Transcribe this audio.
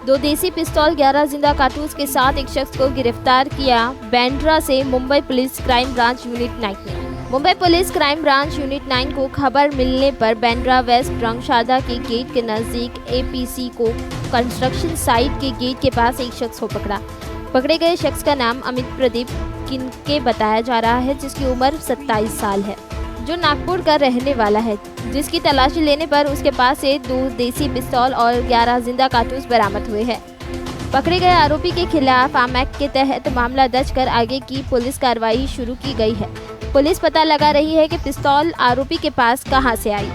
2 देसी पिस्तौल 11 जिंदा कारतूस के साथ एक शख्स को गिरफ्तार किया बांद्रा से Mumbai police crime branch unit 9 ने। Mumbai police crime branch unit 9 को खबर मिलने पर बांद्रा वेस्ट रंगशाला के गेट के नजदीक एपीसी को कंस्ट्रक्शन साइट के गेट के पास एक शख्स को पकड़ा। पकड़े गए शख्स का नाम अमित प्रदीप किनके बताया जा रहा है, जिसकी उम्र 27 साल है, जो नागपुर का रहने वाला है, जिसकी तलाशी लेने पर उसके पास से 2 देसी पिस्तौल और 11 जिंदा कारतूस बरामद हुए हैं। पकड़े गए आरोपी के खिलाफ आर्म एक्ट के तहत मामला दर्ज कर आगे की पुलिस कार्रवाई शुरू की गई है। पुलिस पता लगा रही है कि पिस्तौल आरोपी के पास कहां से आई।